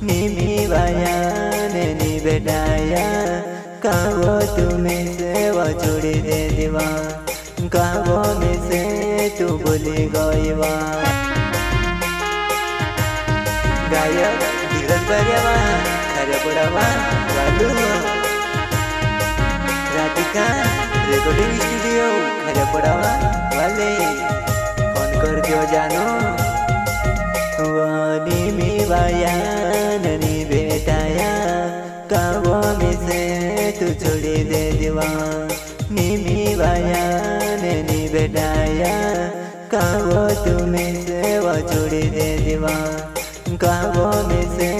निमी बाया नी बेटाया कावो तुम्हें से वो छोड़ी दे दीवा कावो में से तू बोली गईवा गायक धीरज बरियावा खरे पड़ावा वालू राधिका रिकॉर्डिंग स्टूडियो खरे पड़ावा वाले फोन कर दियो जानो निमी बाया ननी बेटाया कावो में से तू छोड़ी दे दीवा निमी बाया ननी बेटाया कावो तुम्हें से वो छोड़ी दे दीवा कावो में से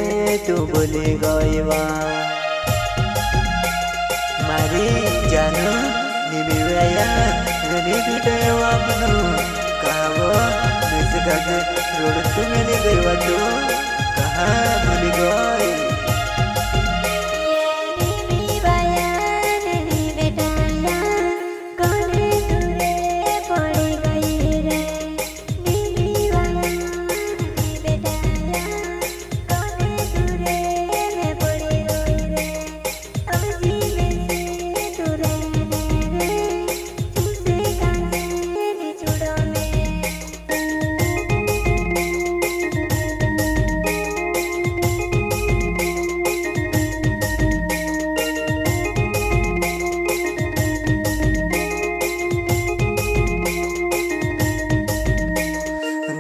तू बोली गईवा मारी जानो निमी बाया ननी बेटाया वापनो कावो में से काके रोड तू मिली गई वाटो कहाँ भूली गई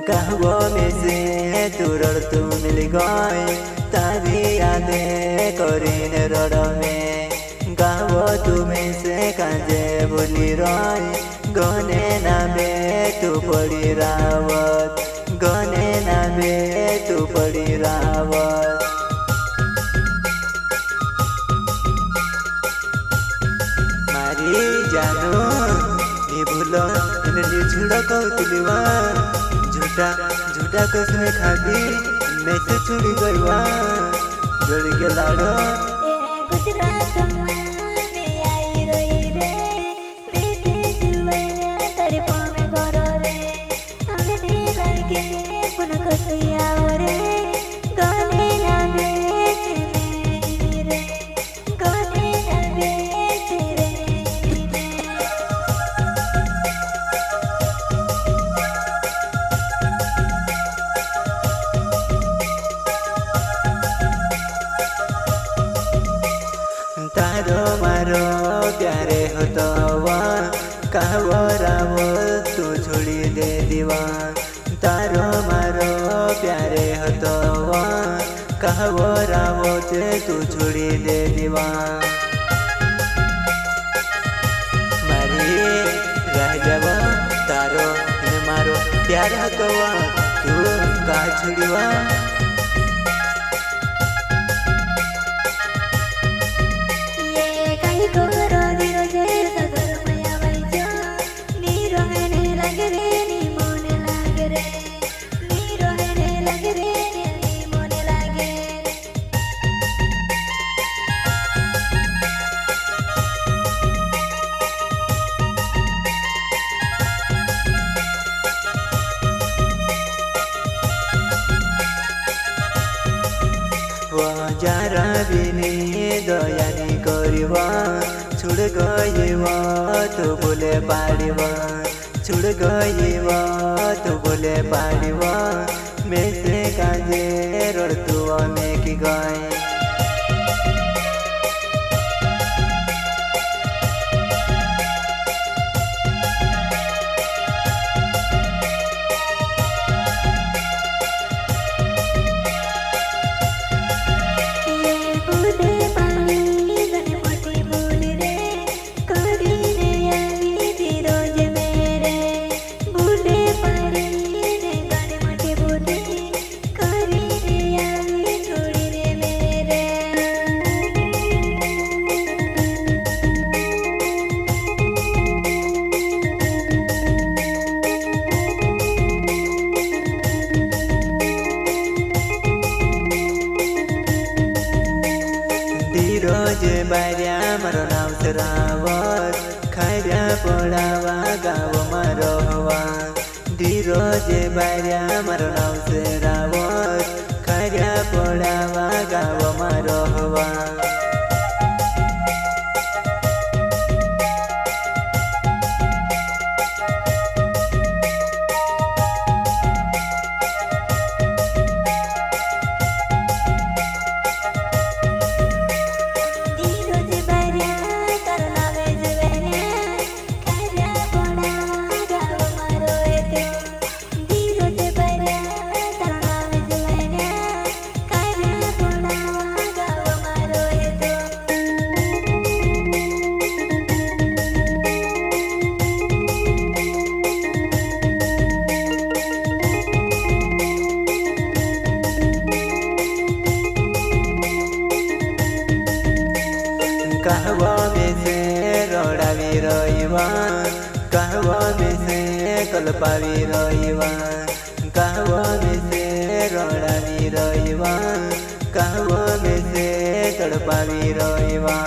कहवो में से तुरड़ तू मिल गई तारी यादें करीन रोड में गावो तुम्हें से काजे बोली रही गने नामे तू पड़ी रावत गने नामे तू पड़ी रावत मारी जानो ये भूलो इन्हें छुड़ा कहतुलिवा झूठा झूठा कसम खाती मैं से छुड़ी गईवा जोड़ के लाडो गुजरात में आई रही रे बेटे जुए तेरे पाँव में गोरो रे हमें दिल के पुन कसैया रे गाने ना बेच रे गाने ना बेच रे तारो मारो प्यारे हो तो कहवो रावो तू छोड़ी दे दीवा तारो मारो प्यारे हो तो कहवो रावो तू छोड़ी दे दीवा मारी रह जावा तारो ने मारो प्यार हो तो तू कहा छोड़ीवा जरा बिनी दयानी करिवा छुड़ गईवा तो बोले पाड़ीवा छुड़ गईवा तो बोले पाड़ीवा मैं से काजे रोड़तुआ में की गए धीरज बारिया मारो नाम से रावत खाया पड़ावा गाँव मारो हवा धीरज बारिया मारो नाम से रावत खाया કર્યા પડાવા ગાવમાં રહવા कहवा में से रोड़ावी रोईवा कहवा में से कल्पावी रोईवा कहवा में से रोड़ावी रोईवा कहवा में से तड़पावी रोईवा।